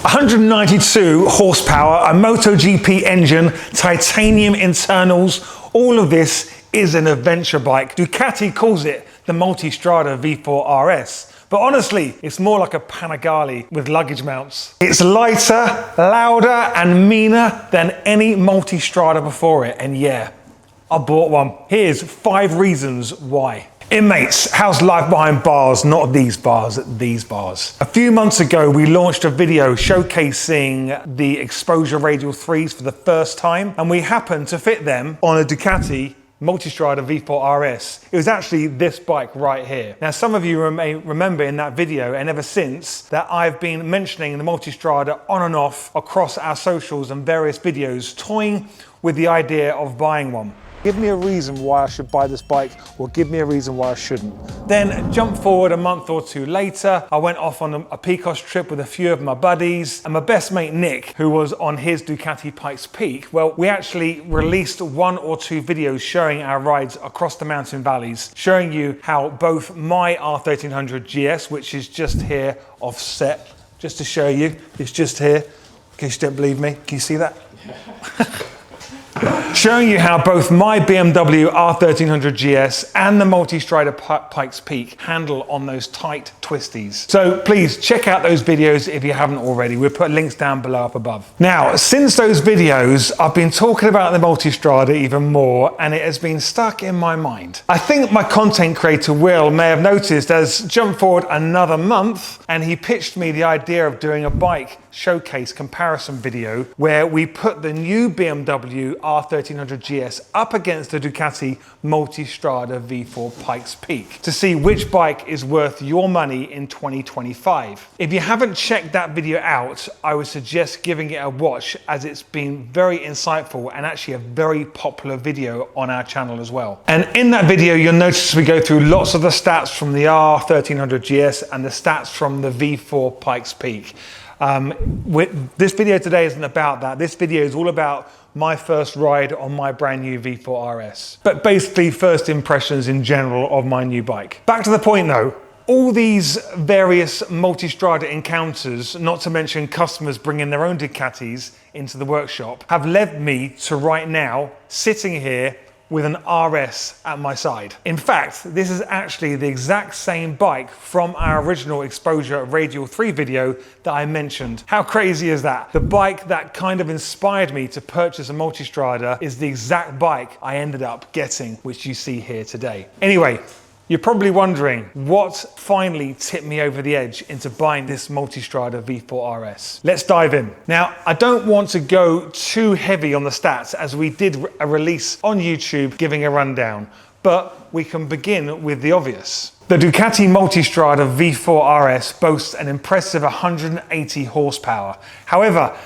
192 horsepower, a MotoGP engine, titanium internals, all of this is an adventure bike. Ducati calls it the Multistrada V4 RS. But honestly, it's more like a Panigale with luggage mounts. It's lighter, louder, and meaner than any Multistrada before it. And yeah, I bought one. Here's 5 reasons why. Inmates, how's life behind bars? Not these bars, these bars. A few months ago, we launched a video showcasing the exposure radial 3s for the first time, and we happened to fit them on a Ducati Multistrada V4 RS. It was actually this bike right here. Now, some of you may remember in that video and ever since that I've been mentioning the Multistrada on and off across our socials and various videos, toying with the idea of buying one. Give me a reason why I should buy this bike, or give me a reason why I shouldn't. Then jump forward a month or two later, I went off on a Picos trip with a few of my buddies, and my best mate Nick, who was on his Ducati Pikes Peak. Well, we actually released 1 or 2 videos showing our rides across the mountain valleys, showing you how both my R1300GS, which is just here offset, just to show you, it's just here, in case you don't believe me, can you see that? Showing you how both my BMW R1300GS and the Multistrada Pikes Peak handle on those tight twisties. So please check out those videos if you haven't already. We'll put links down below up above. Now, since those videos, I've been talking about the Multistrada even more, and it has been stuck in my mind. I think my content creator Will may have noticed as jump forward another month, and he pitched me the idea of doing a bike showcase comparison video where we put the new BMW R1300GS up against the Ducati Multistrada V4 Pikes Peak to see which bike is worth your money in 2025. If you haven't checked that video out, I would suggest giving it a watch, as it's been very insightful and actually a very popular video on our channel as well. And in that video, you'll notice we go through lots of the stats from the R1300GS and the stats from the V4 Pikes Peak. This video today isn't about that. This video is all about my first ride on my brand new V4 RS. But basically first impressions in general of my new bike. Back to the point though, all these various Multistrada encounters, not to mention customers bringing their own Ducatis into the workshop, have led me to right now sitting here with an RS at my side. In fact, this is actually the exact same bike from our original exposure radial 3 video that I mentioned. How crazy is that? The bike that kind of inspired me to purchase a Multistrada is the exact bike I ended up getting, which you see here today. Anyway, you're probably wondering what finally tipped me over the edge into buying this Multistrada V4 RS. Let's dive in. Now, I don't want to go too heavy on the stats, as we did a release on YouTube giving a rundown, but we can begin with the obvious. The Ducati Multistrada V4 RS boasts an impressive 180 horsepower. However,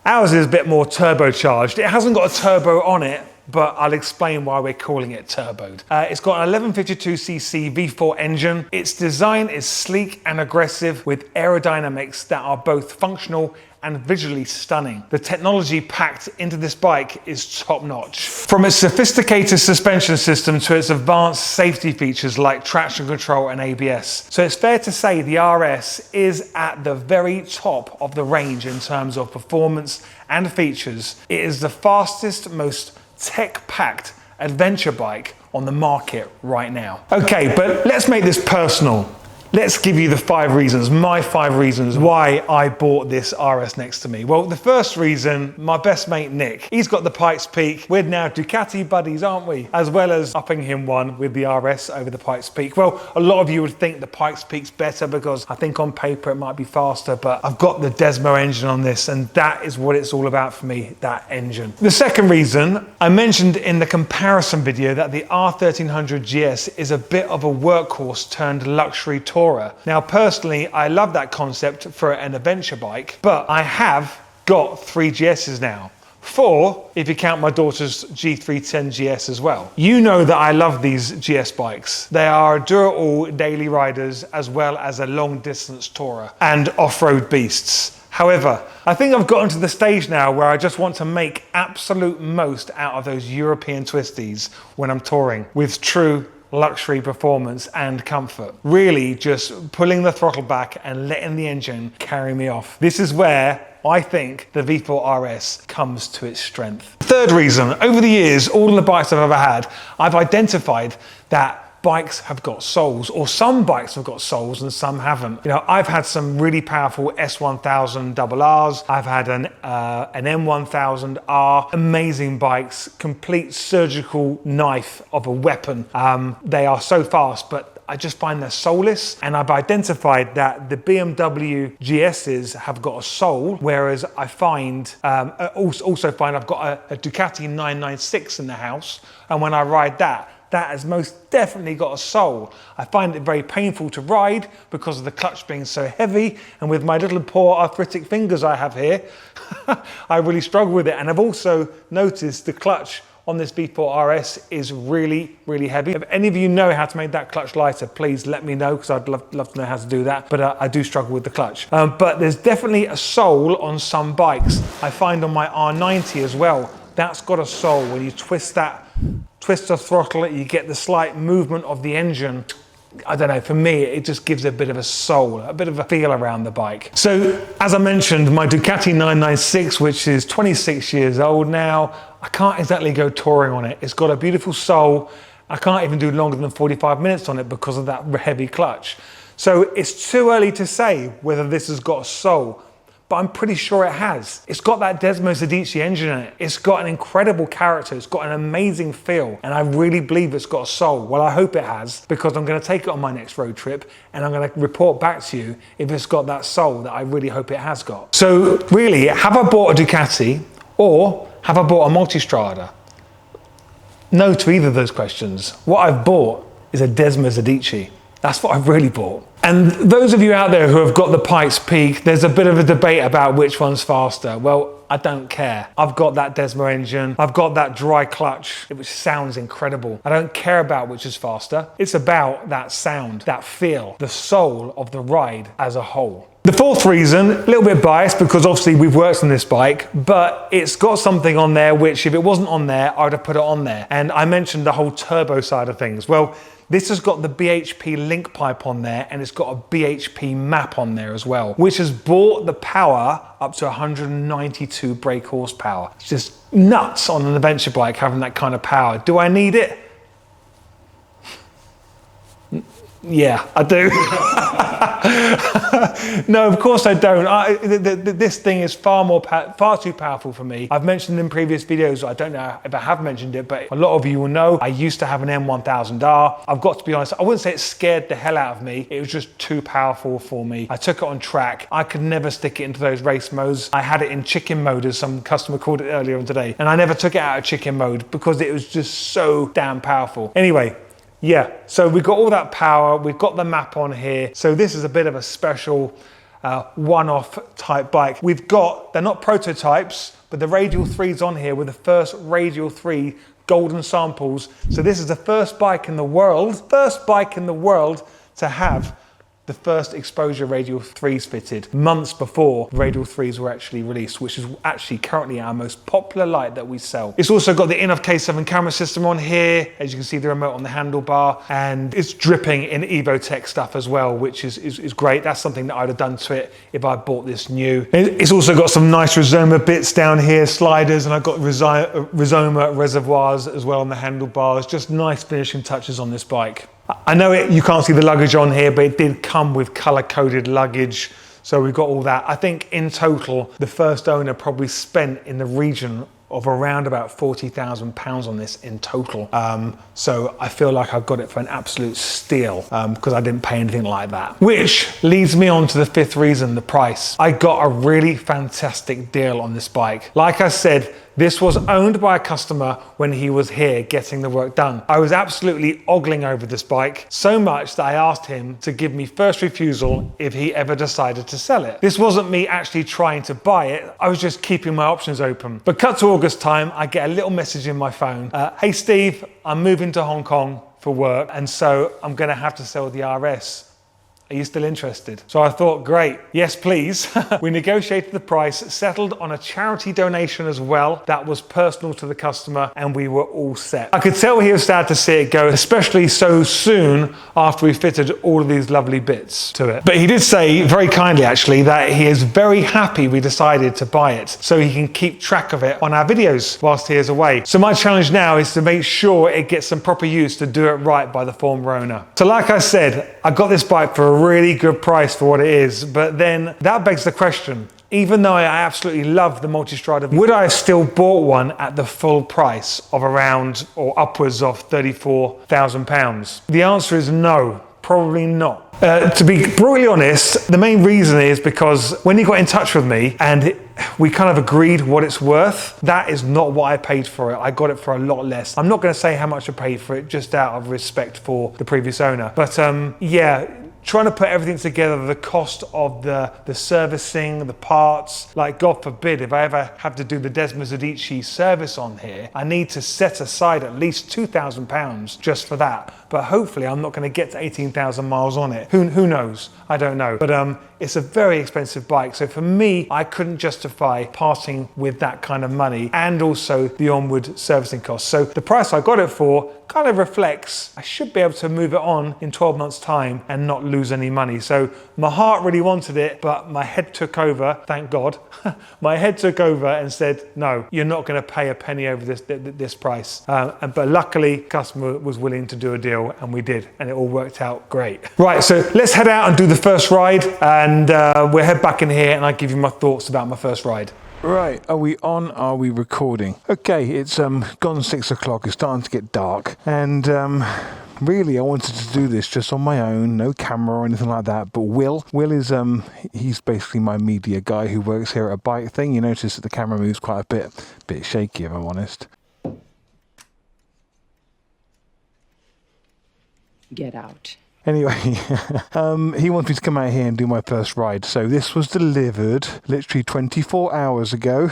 ours is a bit more turbocharged. It hasn't got a turbo on it, but I'll explain why we're calling it turboed. It's got an 1152cc V4 engine. Its design is sleek and aggressive with aerodynamics that are both functional and visually stunning. The technology packed into this bike is top-notch. From its sophisticated suspension system to its advanced safety features like traction control and ABS. So it's fair to say the RS is at the very top of the range in terms of performance and features. It is the fastest, most tech-packed adventure bike on the market right now. Okay, but let's make this personal. Let's give you the 5 reasons, my 5 reasons why I bought this RS next to me. Well, the first reason, my best mate Nick, he's got the Pikes Peak. We're now Ducati buddies, aren't we? As well as upping him one with the RS over the Pikes Peak. Well, a lot of you would think the Pikes Peak's better because I think on paper it might be faster, but I've got the Desmo engine on this, and that is what it's all about for me, that engine. The second reason, I mentioned in the comparison video that the R1300GS is a bit of a workhorse turned luxury tourer. Now, personally, I love that concept for an adventure bike, but I have got 3 GSs now. 4, if you count my daughter's G310GS as well. You know that I love these GS bikes. They are durable daily riders as well as a long distance tourer and off-road beasts. However, I think I've gotten to the stage now where I just want to make absolute most out of those European twisties when I'm touring with true luxury, performance and comfort. Really just pulling the throttle back and letting the engine carry me off. This is where I think the V4 RS comes to its strength. Third reason, over the years, all of the bikes I've ever had, I've identified that bikes have got souls, or some bikes have got souls and some haven't. You know, I've had some really powerful S1000 RRs. I've had an M1000R, amazing bikes, complete surgical knife of a weapon. They are so fast, but I just find they're soulless, and I've identified that the BMW GSs have got a soul, whereas I find, also find I've got a Ducati 996 in the house, and when I ride that has most definitely got a soul. I find it very painful to ride because of the clutch being so heavy, and with my little poor arthritic fingers I have here, I really struggle with it. And I've also noticed the clutch on this V4 RS is really, really heavy. If any of you know how to make that clutch lighter, please let me know, because I'd love to know how to do that, but I do struggle with the clutch. But there's definitely a soul on some bikes. I find on my R90 as well, that's got a soul. When you twist the throttle, you get the slight movement of the engine. I don't know, for me, it just gives a bit of a soul, a bit of a feel around the bike. So, as I mentioned, my Ducati 996, which is 26 years old now, I can't exactly go touring on it. It's got a beautiful soul. I can't even do longer than 45 minutes on it because of that heavy clutch. So it's too early to say whether this has got a soul, but I'm pretty sure it has. It's got that Desmo Zadici engine in it. It's got an incredible character. It's got an amazing feel, and I really believe it's got a soul. Well, I hope it has, because I'm going to take it on my next road trip, and I'm going to report back to you if it's got that soul that I really hope it has got. So really, have I bought a Ducati, or have I bought a Multistrada? No to either of those questions. What I've bought is a Desmo Zadici. That's what I've really bought. And those of you out there who have got the Pikes Peak, there's a bit of a debate about which one's faster. Well, I don't care. I've got that Desmo engine. I've got that dry clutch, which sounds incredible. I don't care about which is faster. It's about that sound, that feel, the soul of the ride as a whole. The fourth reason, a little bit biased because obviously we've worked on this bike, but it's got something on there which, if it wasn't on there, I would have put it on there. And I mentioned the whole turbo side of things. Well, this has got the BHP link pipe on there, and it's got a BHP map on there as well, which has brought the power up to 192 brake horsepower. It's just nuts on an adventure bike having that kind of power. Do I need it? Yeah, I do. No, of course I don't. This thing is far too powerful for me. I've mentioned in previous videos, I don't know if I have mentioned it, but a lot of you will know I used to have an M1000R. I've got to be honest, I wouldn't say it scared the hell out of me. It was just too powerful for me. I took it on track. I could never stick it into those race modes. I had it in chicken mode, as some customer called it earlier on today, and I never took it out of chicken mode because it was just so damn powerful. Anyway, yeah, so we've got all that power, we've got the map on here. So this is a bit of a special one-off type bike. They're not prototypes, but the Radial 3's on here with the first Radial 3 golden samples. So this is the first bike in the world to have the first exposure Radial 3s fitted, months before Radial 3s were actually released, which is actually currently our most popular light that we sell. It's also got the in-off K7 camera system on here. As you can see, the remote on the handlebar, and it's dripping in Evotech stuff as well, which is great. That's something that I'd have done to it if I bought this new. It's also got some nice Rizoma bits down here, sliders, and I've got Rizoma reservoirs as well on the handlebars. Just nice finishing touches on this bike. I know you can't see the luggage on here, but it did come with color-coded luggage. So we've got all that. I think in total, the first owner probably spent in the region of around about £40,000 on this in total. So I feel like I've got it for an absolute steal because I didn't pay anything like that. Which leads me on to the fifth reason, the price. I got a really fantastic deal on this bike. Like I said, this was owned by a customer when he was here getting the work done. I was absolutely ogling over this bike, so much that I asked him to give me first refusal if he ever decided to sell it. This wasn't me actually trying to buy it, I was just keeping my options open. But cut to August time, I get a little message in my phone. Hey Steve, I'm moving to Hong Kong for work, and so I'm gonna have to sell the RS. Are you still interested? So I thought, great, yes please. We negotiated the price, settled on a charity donation as well. That was personal to the customer, and we were all set. I could tell he was sad to see it go, especially so soon after we fitted all of these lovely bits to it. But he did say, very kindly actually, that he is very happy we decided to buy it so he can keep track of it on our videos whilst he is away. So my challenge now is to make sure it gets some proper use to do it right by the former owner. So like I said, I got this bike for a really good price for what it is, but then that begs the question, even though I absolutely love the Multistrada, would I have still bought one at the full price of around or upwards of £34,000? The answer is no, probably not. To be brutally honest, the main reason is because when he got in touch with me and we kind of agreed what it's worth, that is not what I paid for it. I got it for a lot less. I'm not going to say how much I paid for it just out of respect for the previous owner. But yeah, trying to put everything together, the cost of the servicing, the parts, like God forbid, if I ever have to do the Desmos Adichie service on here, I need to set aside at least £2,000 just for that. But hopefully I'm not going to get to 18,000 miles on it. Who knows? I don't know. But it's a very expensive bike. So for me, I couldn't justify parting with that kind of money and also the onward servicing costs. So the price I got it for kind of reflects I should be able to move it on in 12 months time and not lose any money. So my heart really wanted it, but my head took over, thank God. My head took over and said, no, you're not going to pay a penny over this price. But luckily, customer was willing to do a deal, and we did, and it all worked out great. Right, so let's head out and do the first ride, and we'll head back in here and I'll give you my thoughts about my first ride. Right, are we on? Are we recording? Okay, it's gone 6 o'clock, it's starting to get dark, and really I wanted to do this just on my own, no camera or anything like that, but Will is, he's basically my media guy who works here at a bike thing. You notice that the camera moves quite a bit shaky if I'm honest. Get out. Anyway, he wanted me to come out here and do my first ride. So this was delivered literally 24 hours ago,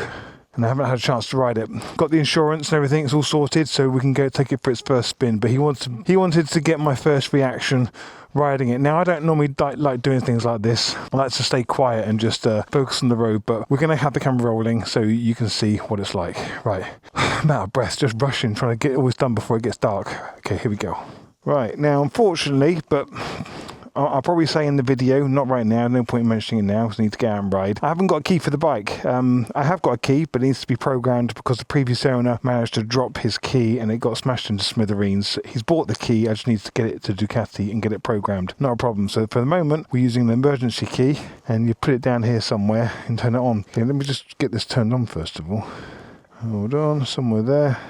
and I haven't had a chance to ride it. Got the insurance and everything, it's all sorted, so we can go take it for its first spin. But he wanted to get my first reaction riding it. Now, I don't normally like doing things like this. I like to stay quiet and just focus on the road, but we're going to have the camera rolling so you can see what it's like. Right, I'm out of breath, just rushing, trying to get all this done before it gets dark. Okay, here we go. Right, now unfortunately, but I'll probably say in the video, not right now, no point in mentioning it now, because I need to get out and ride. I haven't got a key for the bike. I have got a key, but it needs to be programmed because the previous owner managed to drop his key and it got smashed into smithereens. He's bought the key, I just need to get it to Ducati and get it programmed. Not a problem. So for the moment, we're using the emergency key, and you put it down here somewhere and turn it on. Okay, let me just get this turned on first of all. Hold on, somewhere there.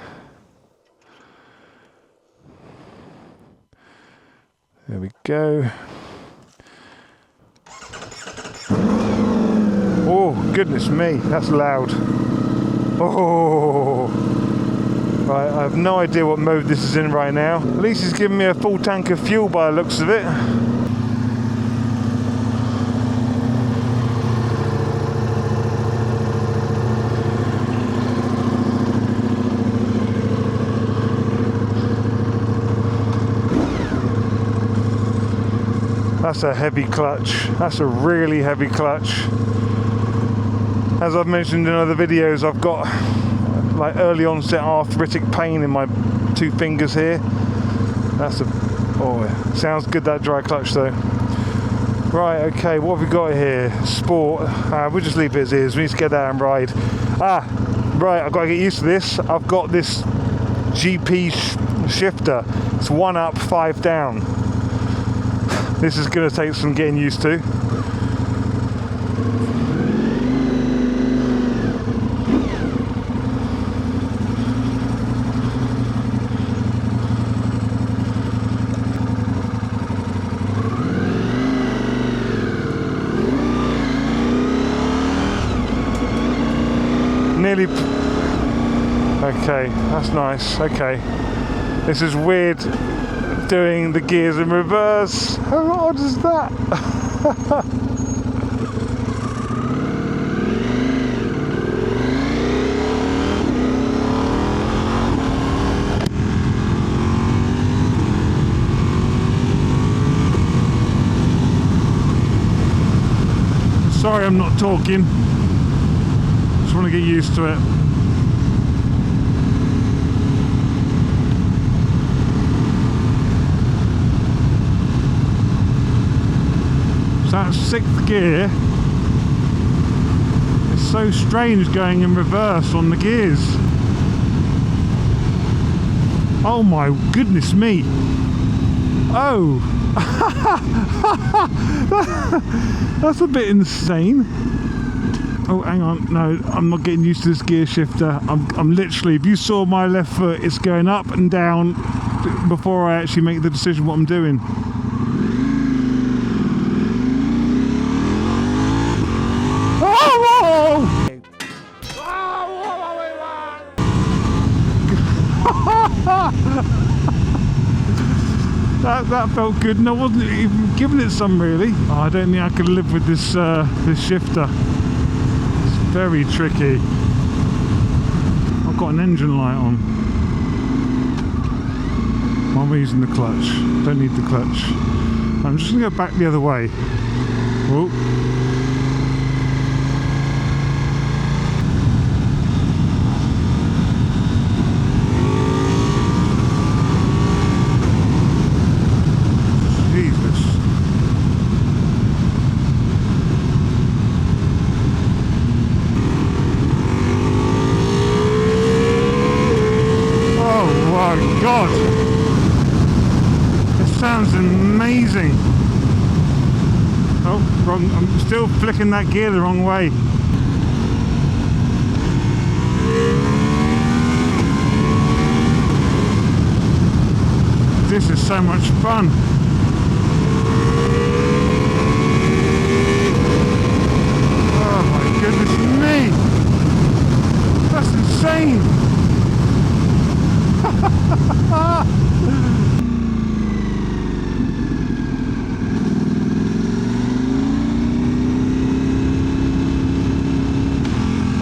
There we go. Oh, goodness me, that's loud. Oh, right, I have no idea what mode this is in right now. At least he's giving me a full tank of fuel by the looks of it. That's a heavy clutch. That's a really heavy clutch. As I've mentioned in other videos, I've got like early onset arthritic pain in my two fingers here. Oh, sounds good, that dry clutch though. Right, okay, what have we got here? Sport. We'll just leave it as is. We need to get out and ride. Right, I've got to get used to this. I've got this GP shifter. It's 1 up, 5 down. This is going to take some getting used to. Nearly. Okay, that's nice. Okay. This is weird. Doing the gears in reverse. How odd is that? Sorry I'm not talking. Just want to get used to it. So that's 6th gear. It's so strange going in reverse on the gears. Oh my goodness me. Oh. That's a bit insane. Oh, hang on. No, I'm not getting used to this gear shifter. I'm literally, if you saw my left foot, it's going up and down before I actually make the decision what I'm doing. That felt good, and I wasn't even giving it some really. Oh, I don't think I could live with this this shifter. It's very tricky. I've got an engine light on. Why am I using the clutch? Don't need the clutch. I'm just going to go back the other way. Whoa. God, this sounds amazing. Oh, wrong. I'm still flicking that gear the wrong way. This is so much fun. Oh my goodness me, that's insane.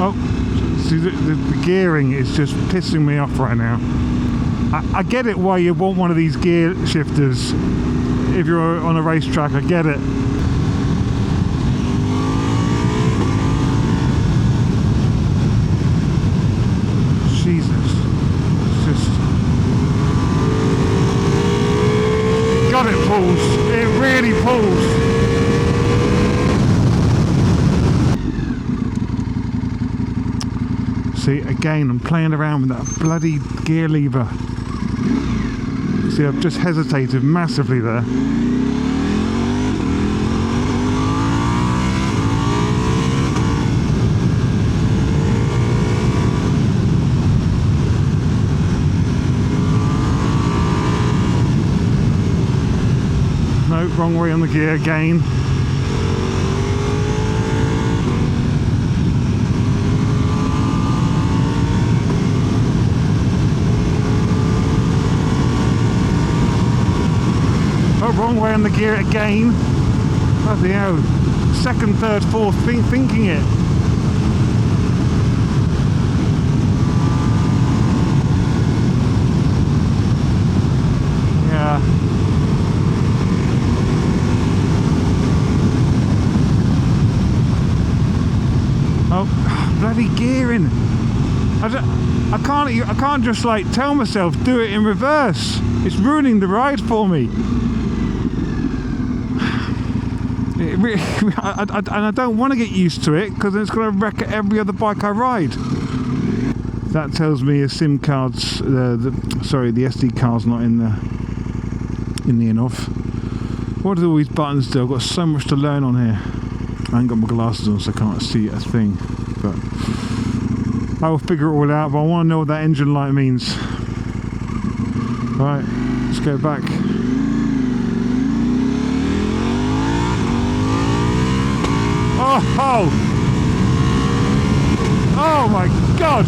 Oh, see the gearing is just pissing me off right now. I get it why you want one of these gear shifters if you're on a racetrack, I get it. Jesus, it's just... God, it pulls, it really pulls. See, again, I'm playing around with that bloody gear lever. See, I've just hesitated massively there. No, wrong way on the gear again. Wrong way on the gear again. Bloody hell. Second, third, fourth, thinking it. Yeah. Oh, bloody gearing. I can't just like tell myself do it in reverse. It's ruining the ride for me. And I don't want to get used to it because it's going to wreck every other bike I ride. That tells me a SIM card's sorry, the SD card's not in the in-off. What do all these buttons do? I've got so much to learn on here. I ain't got my glasses on, so I can't see a thing. But I will figure it all out. But I want to know what that engine light means. Right, let's go back. Oh! Oh my God!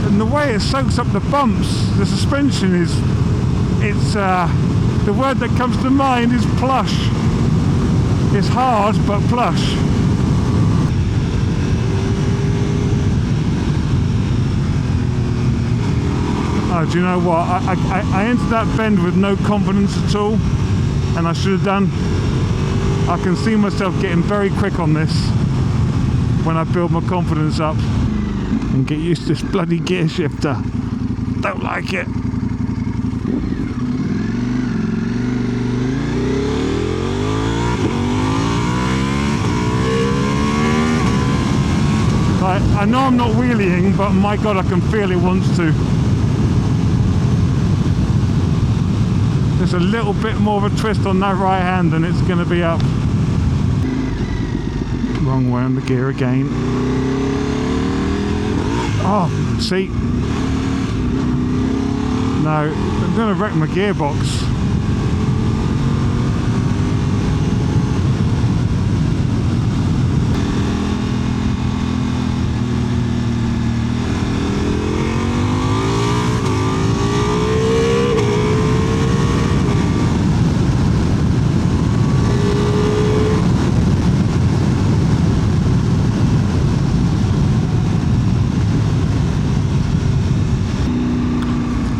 And the way it soaks up the bumps, the suspension is, the word that comes to mind is plush. It's hard, but plush. Oh, do you know what? I entered that bend with no confidence at all, and I should have done. I can see myself getting very quick on this when I build my confidence up and get used to this bloody gear shifter. Don't like it. I know I'm not wheeling, but my God, I can feel it wants to. Just a little bit more of a twist on that right hand and it's going to be up. Wrong way on the gear again. Oh, see? No, I'm going to wreck my gearbox.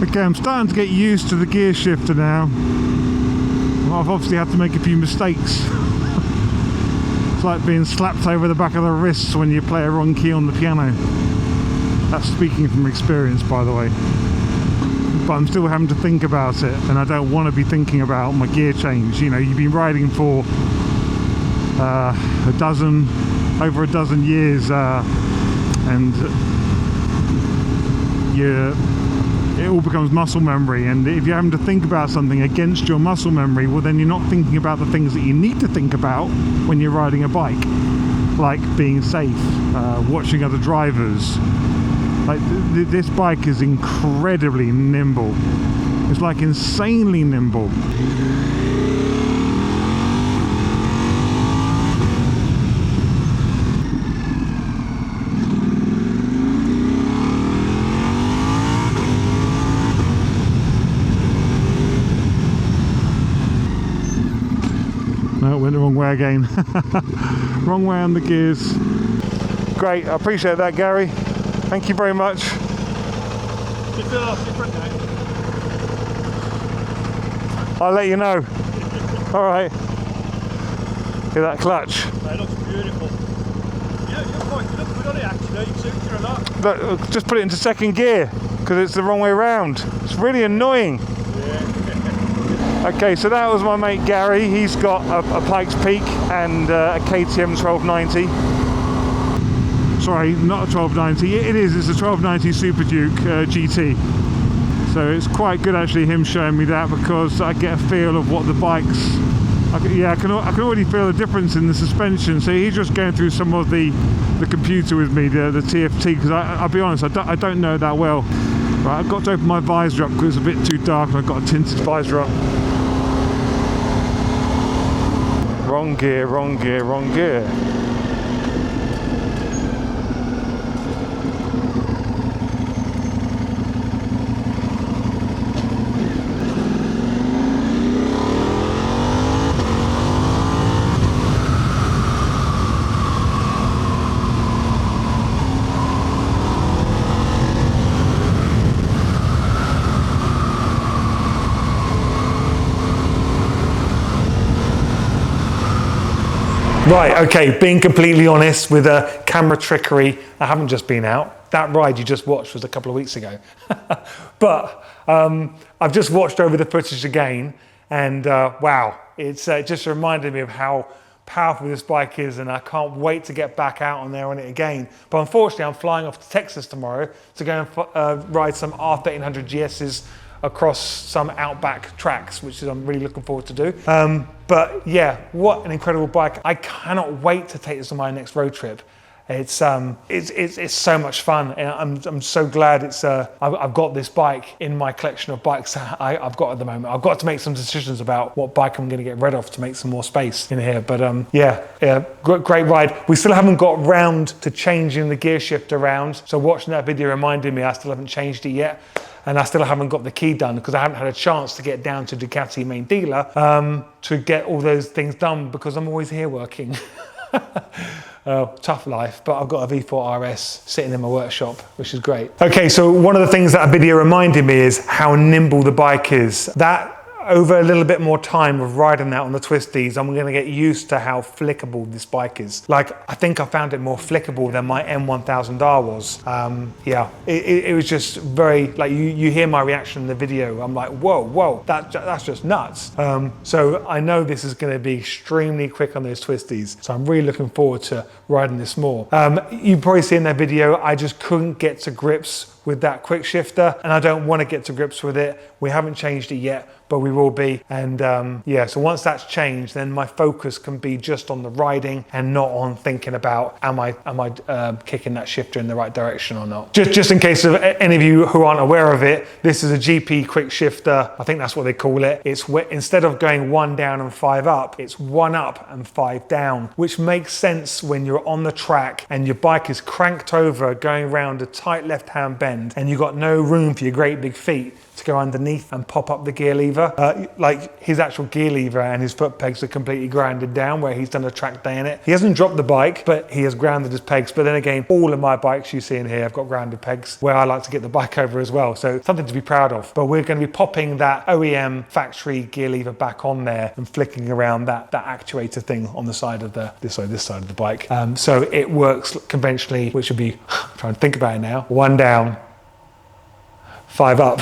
Okay, I'm starting to get used to the gear shifter now. I've obviously had to make a few mistakes. It's like being slapped over the back of the wrists when you play a wrong key on the piano. That's speaking from experience, by the way. But I'm still having to think about it, and I don't want to be thinking about my gear change. You know, you've been riding for over a dozen years, and it all becomes muscle memory, and if you're having to think about something against your muscle memory, well then you're not thinking about the things that you need to think about when you're riding a bike, like being safe, watching other drivers. Like this bike is incredibly nimble. It's like insanely nimble. No, went the wrong way again. Wrong way on the gears. Great, I appreciate that, Gary. Thank you very much. You feel a lot different now. I'll let you know. Alright. Hear that clutch? It looks beautiful. Yeah, you look good on it actually. It suits you a lot. Look, just put it into second gear because it's the wrong way around. It's really annoying. Okay, so that was my mate Gary. He's got a Pikes Peak and a KTM 1290. Sorry, not a 1290. It's a 1290 Super Duke GT. So it's quite good actually him showing me that, because I get a feel of what the bikes. I can already feel the difference in the suspension. So he's just going through some of the computer with me, the TFT, because I'll be honest, I don't know that well. Right, I've got to open my visor up because it's a bit too dark and I've got a tinted visor up. Wrong gear, wrong gear, wrong gear. Right, okay, being completely honest with camera trickery, I haven't just been out. That ride you just watched was a couple of weeks ago. But I've just watched over the footage again, and wow, it just reminded me of how powerful this bike is, and I can't wait to get back out on there on it again. But unfortunately, I'm flying off to Texas tomorrow to go and ride some R1300GSs across some outback tracks, which I'm really looking forward to do. But yeah, what an incredible bike. I cannot wait to take this on my next road trip. It's so much fun, and I'm so glad I've got this bike in my collection of bikes I've got at the moment. I've got to make some decisions about what bike I'm going to get rid of to make some more space in here. But yeah, great ride. We still haven't got round to changing the gear shift around. So watching that video reminded me I still haven't changed it yet. And I still haven't got the key done because I haven't had a chance to get down to Ducati main dealer to get all those things done, because I'm always here working. Tough life, but I've got a V4 RS sitting in my workshop, which is great. Okay, so one of the things that video reminded me is how nimble the bike is. That over a little bit more time of riding that on the twisties, I'm going to get used to how flickable this bike is. Like, I think I found it more flickable than my M1000R was. Yeah, it was just very, like, you hear my reaction in the video. I'm like, whoa, that's just nuts. So I know this is going to be extremely quick on those twisties. So I'm really looking forward to riding this more. You probably see in that video, I just couldn't get to grips with that quick shifter, and I don't want to get to grips with it. We haven't changed it yet, but we will be. And yeah, so once that's changed, then my focus can be just on the riding and not on thinking about am I kicking that shifter in the right direction or not. Just in case of any of you who aren't aware of it, this is a GP quick shifter. I think that's what they call it. It's instead of going 1 down and 5 up, it's 1 up and 5 down, which makes sense when you're on the track and your bike is cranked over going around a tight left-hand bend and you've got no room for your great big feet to go underneath and pop up the gear lever. Like his actual gear lever and his foot pegs are completely grounded down where he's done a track day in it. He hasn't dropped the bike, but he has grounded his pegs. But then again, all of my bikes you see in here have got grounded pegs where I like to get the bike over as well. So something to be proud of. But we're going to be popping that OEM factory gear lever back on there and flicking around that actuator thing on the side of this side of the bike. So it works conventionally, which would be, I'm trying to think about it now, 1 down, 5 up.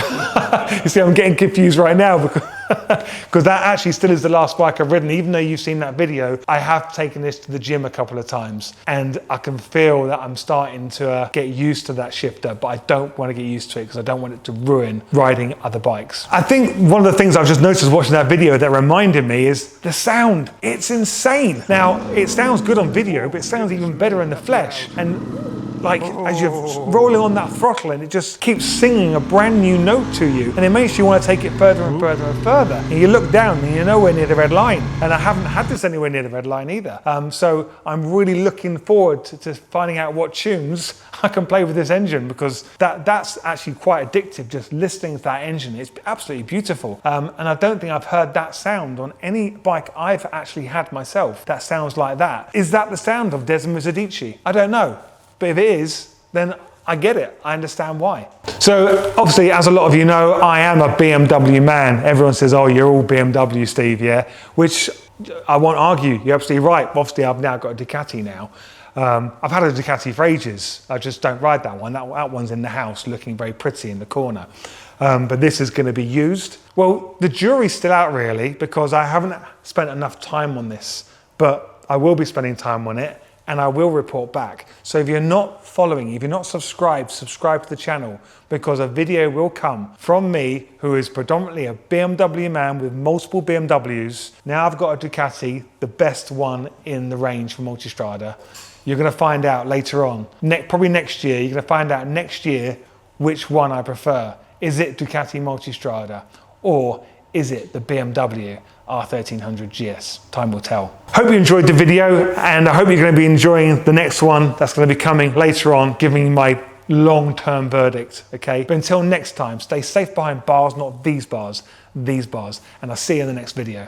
You see, I'm getting confused right now because that actually still is the last bike I've ridden. Even though you've seen that video, I have taken this to the gym a couple of times and I can feel that I'm starting to get used to that shifter, but I don't want to get used to it because I don't want it to ruin riding other bikes. I think one of the things I've just noticed watching that video that reminded me is the sound. It's insane. Now, it sounds good on video, but it sounds even better in the flesh. And like, as you're rolling on that throttle and it just keeps singing a brand new note to you, and it makes you want to take it further and further and further. And you look down and you're nowhere near the red line. And I haven't had this anywhere near the red line either. So I'm really looking forward to finding out what tunes I can play with this engine, because that's actually quite addictive, just listening to that engine. It's absolutely beautiful. And I don't think I've heard that sound on any bike I've actually had myself that sounds like that. Is that the sound of Desmond Zadici? I don't know. But if it is, then I get it. I understand why. So obviously, as a lot of you know, I am a BMW man. Everyone says, oh, you're all BMW, Steve, yeah? Which I won't argue. You're absolutely right. Obviously, I've now got a Ducati now. I've had a Ducati for ages. I just don't ride that one. That one's in the house looking very pretty in the corner. But this is going to be used. Well, the jury's still out really, because I haven't spent enough time on this, but I will be spending time on it. And I will report back. So if you're not following, if you're not subscribed, subscribe to the channel, because a video will come from me, who is predominantly a BMW man with multiple BMWs. Now I've got a Ducati, the best one in the range for Multistrada. You're gonna find out later on, probably next year, you're gonna find out next year which one I prefer. Is it Ducati Multistrada, or is it the BMW R1300GS? Time will tell. Hope you enjoyed the video, and I hope you're going to be enjoying the next one that's going to be coming later on, giving my long-term verdict, okay? But until next time, stay safe behind bars, not these bars, and I'll see you in the next video.